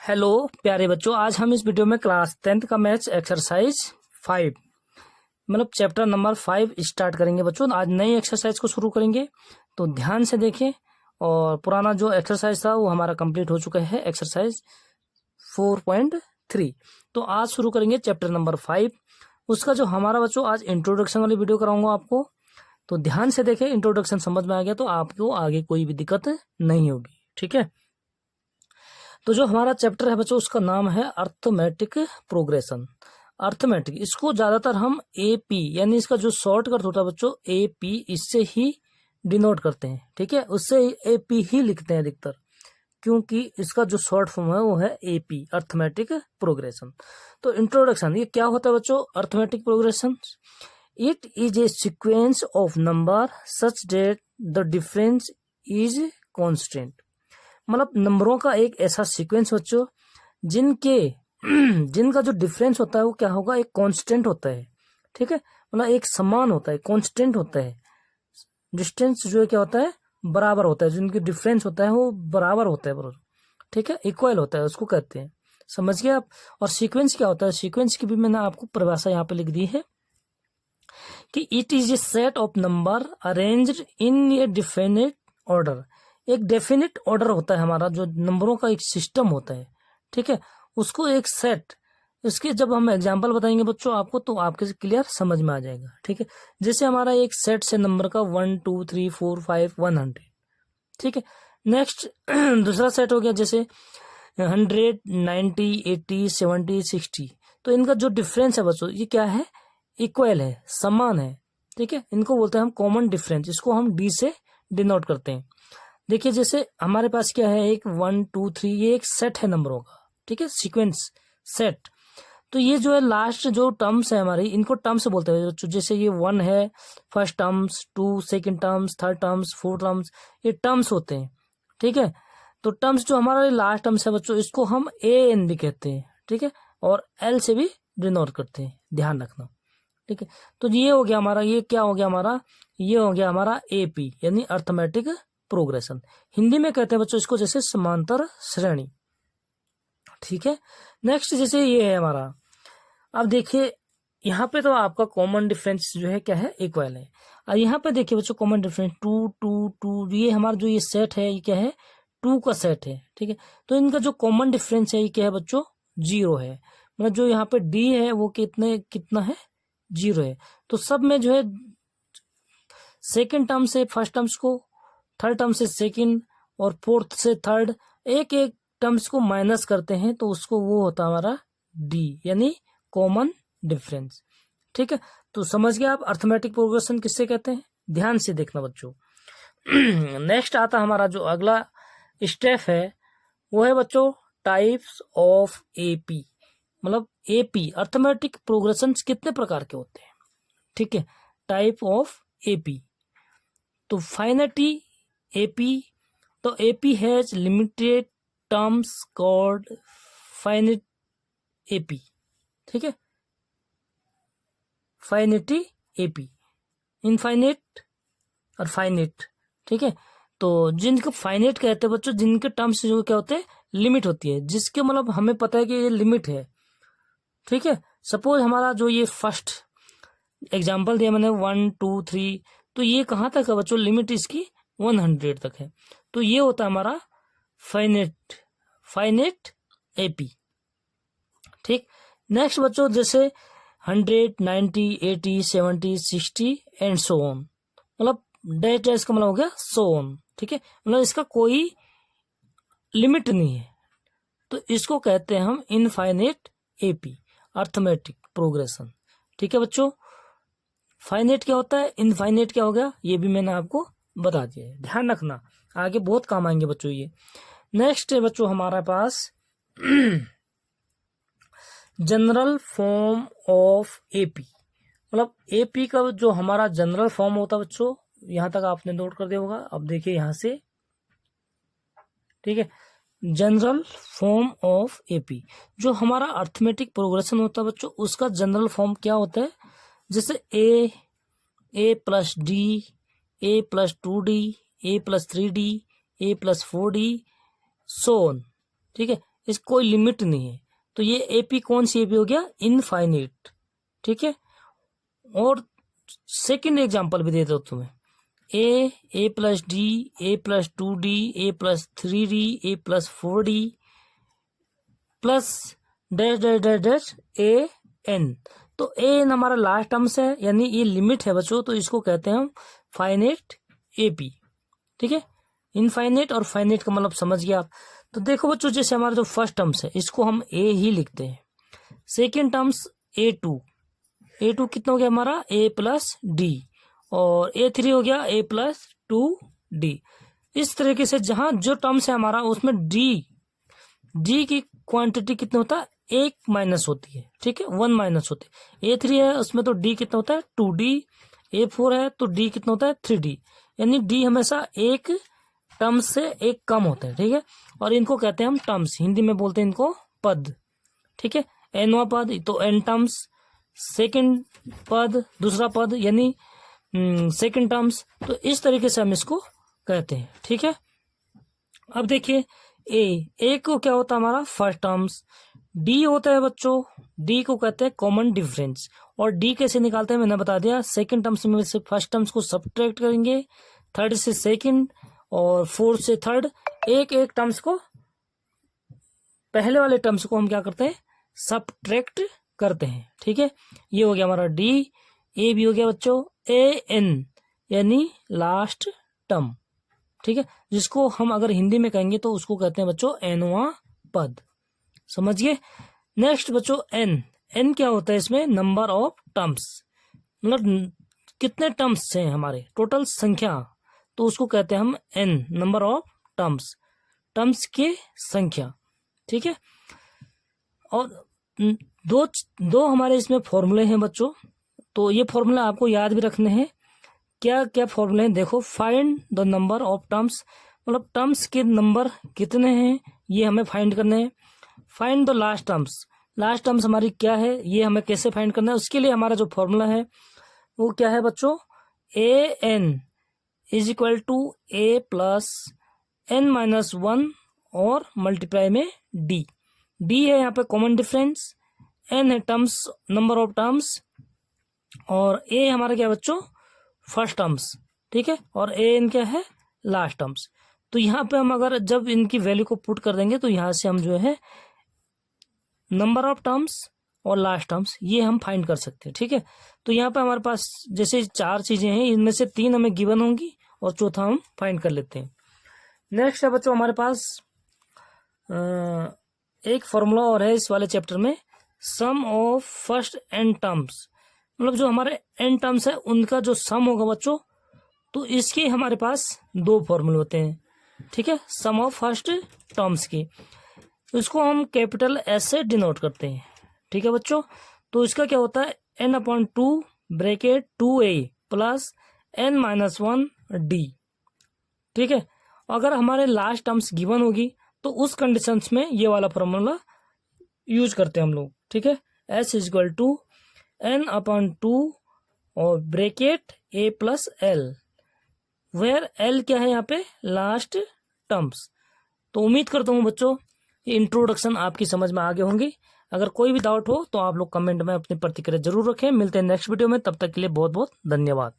Hello प्यारे बच्चों, आज हम इस वीडियो में क्लास 10th का मैथ्स एक्सरसाइज 5 मतलब चैप्टर नंबर 5 स्टार्ट करेंगे। बच्चों आज नई एक्सरसाइज को शुरू करेंगे, तो ध्यान से देखें। और पुराना जो एक्सरसाइज था वो हमारा कंप्लीट हो चुका है, एक्सरसाइज 4.3। तो आज शुरू करेंगे चैप्टर नंबर 5। उसका जो हमारा बच्चों आज इंट्रोडक्शन वाली वीडियो कराऊंगा आपको, तो ध्यान से देखें। इंट्रोडक्शन समझ में आ गया तो आपको आगे कोई भी दिक्कत नहीं होगी, ठीक है। तो जो हमारा चैप्टर है बच्चों, उसका नाम है अर्थमेटिक प्रोग्रेशन। अर्थमेटिक, इसको ज्यादातर हम एपी यानी इसका जो शॉर्टकट होता है बच्चों एपी, इससे ही डिनोट करते हैं, ठीक है। उससे एपी ही लिखते हैं अधिकतर, क्योंकि इसका जो शॉर्ट फॉर्म है वो है एपी, अर्थमेटिक प्रोग्रेशन। तो इंट्रोडक्शन, ये क्या होता है बच्चों arithmetic progression? It is a sequence of number such that the difference is constant. मतलब नंबरों का एक ऐसा सीक्वेंस बच्चों जिनके जिनका जो डिफरेंस होता है वो क्या होगा, एक कांस्टेंट होता है, ठीक है। मतलब एक समान होता है, कांस्टेंट होता है। डिस्टेंस जो है क्या होता है, बराबर होता है। जिनकी डिफरेंस होता है वो बराबर होता है, बराबर, ठीक है, इक्वल होता है, उसको कहते हैं। समझ गए आप? और सीक्वेंस क्या होता है? सीक्वेंस की भी मैंने आपको परिभाषा यहाँ पे लिख दी है कि it is A set of number arranged in A definite order. एक डेफिनिट ऑर्डर होता है हमारा, जो नंबरों का एक सिस्टम होता है, ठीक है। उसको एक सेट, इसके जब हम एग्जांपल बताएंगे बच्चों आपको, तो आपके क्लियर समझ में आ जाएगा, ठीक है। जैसे हमारा एक सेट से नंबर का 1 2 3 4 5 100, ठीक है। नेक्स्ट दूसरा सेट हो गया जैसे 100 90 80 70 60। तो इनका जो डिफरेंस है बच्चों, ये क्या है, इक्वल है, समान है, ठीक है। इनको बोलते हैं हम कॉमन डिफरेंस, इसको हम डी से डिनोट करते हैं। देखिए जैसे हमारे पास क्या है, एक 1 2 3, ये एक सेट है नंबरों का, ठीक है, सीक्वेंस सेट। तो ये जो है लास्ट जो टर्म्स है हमारी, इनको टर्म्स बोलते हैं। जैसे ये 1 है first terms, 2 second terms, third terms, fourth terms, ये टर्म्स होते हैं, ठीक है। तो टर्म्स जो हमारा लास्ट टर्म्स है बच्चों, इसको हम ए एन भी कहते हैं, ठीक है, और एल से भी डिनोट करते हैं, ध्यान रखना, ठीक है। तो ये हो गया हमारा, ये क्या हो गया हमारा, ये हो गया हमारा एपी यानी अर्थमेटिक प्रोग्रेशन। हिंदी में कहते हैं बच्चों इसको जैसे समांतर श्रेणी, ठीक है। नेक्स्ट जैसे ये है हमारा, अब देखिए यहाँ पे तो आपका कॉमन डिफरेंस जो है क्या है, इक्वल है। और यहाँ पे देखिए बच्चों कॉमन डिफरेंस 2 2 2, ये हमारा जो ये सेट है ये क्या है, 2 का सेट है, ठीक है। तो इनका जो कॉमन डिफरेंस है ये क्या है बच्चों, 0 है। मतलब जो यहाँ पे डी है वो कितना है, 0 है। तो सब में जो है सेकेंड टर्म से फर्स्ट टर्म्स को, थर्ड टर्म से सेकेंड, और फोर्थ से थर्ड, एक एक टर्म्स को माइनस करते हैं, तो उसको वो होता है हमारा डी यानी कॉमन डिफरेंस, ठीक है। तो समझ गए आप अर्थमेटिक प्रोग्रेशन किससे कहते हैं, ध्यान से देखना बच्चों। नेक्स्ट आता हमारा जो अगला स्टेप है वो है बच्चों टाइप्स ऑफ एपी। मतलब एपी अर्थमेटिक प्रोग्रेशन कितने प्रकार के होते हैं, ठीक है। टाइप ऑफ एपी, तो फाइनिटी एपी, तो AP has limited terms called finite AP, ठीक है। फाइनिटी एपी, इनफाइनेट और फाइनेट, ठीक है। तो जिनको फाइनेट कहते हैं बच्चों, जिनके टर्म्स जो क्या होते हैं, लिमिट होती है, जिसके मतलब हमें पता है कि ये लिमिट है, ठीक है। सपोज हमारा जो ये फर्स्ट एग्जाम्पल दिया मैंने 1 2 3, तो ये कहाँ तक है बच्चों, लिमिट इसकी 100 तक है। तो ये होता है हमारा फाइनेट, फाइनेट एपी, ठीक। नेक्स्ट बच्चों जैसे 100 90 80 70 60 एंड सो ऑन, मतलब डैश डैश का मतलब हो गया सो ऑन, ठीक है। मतलब इसका कोई लिमिट नहीं है, तो इसको कहते हैं हम इनफाइनेट एपी, अर्थमेटिक प्रोग्रेशन, ठीक है बच्चों। फाइनेट क्या होता है, इनफाइनेट क्या हो गया, ये भी मैंने आपको बता दिया है, ध्यान रखना, आगे बहुत काम आएंगे बच्चों ये। नेक्स्ट है बच्चों हमारे पास जनरल फॉर्म ऑफ एपी। मतलब एपी का जो हमारा जनरल फॉर्म होता है बच्चों, यहां तक आपने नोट कर दिया होगा। अब देखिए यहां से, ठीक है, जनरल फॉर्म ऑफ एपी, जो हमारा अर्थमेटिक प्रोग्रेशन होता है बच्चों, उसका जनरल फॉर्म क्या होता है, जैसे A plus D, A plus 2D, A plus 3D, A plus 4D, so on, ठीक है। इस कोई लिमिट नहीं है। तो ये एपी कौन सी एपी हो गया, इनफाइनिट। ठीक है, और सेकंड एग्जांपल भी देता हूं तुम्हें, A plus D, A plus 2d, A plus 3d, A plus 4d plus dash dash dash dash A N. तो ए एन हमारा लास्ट टर्म्स है, यानी ये लिमिट है बच्चों, तो इसको कहते हैं हम फाइनेट एपी। ठीक है, इनफाइनेट और फाइनेट का मतलब समझ गया आप। तो देखो बच्चों, जैसे हमारा जो फर्स्ट टर्म्स है इसको हम ए ही लिखते हैं, सेकेंड टर्म्स A2, A2 कितना हो गया हमारा, ए प्लस डी, और A3 हो गया ए प्लस 2d। इस तरीके से जहां जो टर्म्स है हमारा उसमें डी की क्वांटिटी कितना होता है, 1 माइनस होती है। ठीक है, 1 माइनस होती है। A3 है उसमें तो डी कितना होता है, 2d। A4 है तो डी कितना होता है, 3d। यानी डी हमेशा एक टर्म्स से एक कम होता है। ठीक है, और इनको कहते हैं हम टर्म्स, हिंदी में बोलते हैं इनको पद। ठीक है, एनवा पद तो एन टर्म्स, सेकंड पद दूसरा पद यानी सेकंड टर्म्स। तो इस तरीके से हम इसको कहते हैं। ठीक है, अब देखिए ए को क्या होता है हमारा फर्स्ट टर्म्स, डी होता है बच्चों, डी को कहते हैं कॉमन डिफरेंस। और डी कैसे निकालते हैं मैंने बता दिया, सेकंड टर्म्स में से फर्स्ट टर्म्स को सब्ट्रैक्ट करेंगे, थर्ड से सेकंड और फोर्थ से थर्ड, एक एक टर्म्स को, पहले वाले टर्म्स को हम क्या करते हैं, सब्ट्रैक्ट करते हैं। ठीक है, ये हो गया हमारा डी। ए भी हो गया बच्चों, ए एन यानी लास्ट टर्म। ठीक है, जिसको हम अगर हिंदी में कहेंगे तो उसको कहते हैं बच्चों एनवा पद। समझिए। नेक्स्ट बच्चों एन क्या होता है, इसमें नंबर ऑफ टर्म्स, मतलब कितने टर्म्स हैं हमारे, टोटल संख्या, तो उसको कहते हैं हम N, number of terms, terms की संख्या। ठीक है, और दो हमारे इसमें फॉर्मूले हैं बच्चों, तो ये फॉर्मूला आपको याद भी रखने हैं। क्या क्या फॉर्मूले हैं, देखो, find the number of terms, मतलब टर्म्स के नंबर कितने हैं ये हमें फाइंड करने हैं। Find the last terms, last terms हमारी क्या है ये हमें कैसे फाइंड करना है, उसके लिए हमारा जो फॉर्मूला है वो क्या है बच्चों, A N is equal to A plus N minus 1 और मल्टीप्लाई में डी। डी है यहाँ पे कॉमन डिफरेंस, एन है टर्म्स, नंबर ऑफ टर्म्स, और ए हमारा क्या बच्चों, फर्स्ट टर्म्स। ठीक है, और ए एन क्या है, लास्ट टर्म्स। तो यहाँ पे हम अगर जब इनकी वैल्यू को पुट कर देंगे तो यहाँ से हम जो है नंबर ऑफ टर्म्स और लास्ट टर्म्स ये हम फाइंड कर सकते हैं। ठीक है, तो यहाँ पे हमारे पास जैसे 4 चीजें हैं, इनमें से 3 हमें गिवन होंगी और चौथा हम फाइंड कर लेते हैं। नेक्स्ट है बच्चों हमारे पास एक फॉर्मूला और है इस वाले चैप्टर में, सम ऑफ फर्स्ट एन टर्म्स, मतलब जो हमारे एन टर्म्स है उनका जो सम होगा बच्चों, तो इसके हमारे पास 2 फॉर्मूले होते हैं। ठीक है, सम ऑफ फर्स्ट टर्म्स की, इसको हम कैपिटल एस से डिनोट करते हैं। ठीक है बच्चों, तो इसका क्या होता है, n/2 bracket 2a plus n minus 1 d। ठीक है, अगर हमारे लास्ट टर्म्स गिवन होगी तो उस कंडीशंस में ये वाला फॉर्मूला यूज करते हैं हम लोग। ठीक है, s is equal to n/2 और bracket a plus l, where l क्या है यहाँ पे, लास्ट टर्म्स। तो उम्मीद करता हूँ बच्चों ये इंट्रोडक्शन आपकी समझ में आ गए होंगे। अगर कोई भी डाउट हो तो आप लोग कमेंट में अपनी प्रतिक्रिया जरूर रखें। मिलते हैं नेक्स्ट वीडियो में, तब तक के लिए बहुत बहुत धन्यवाद।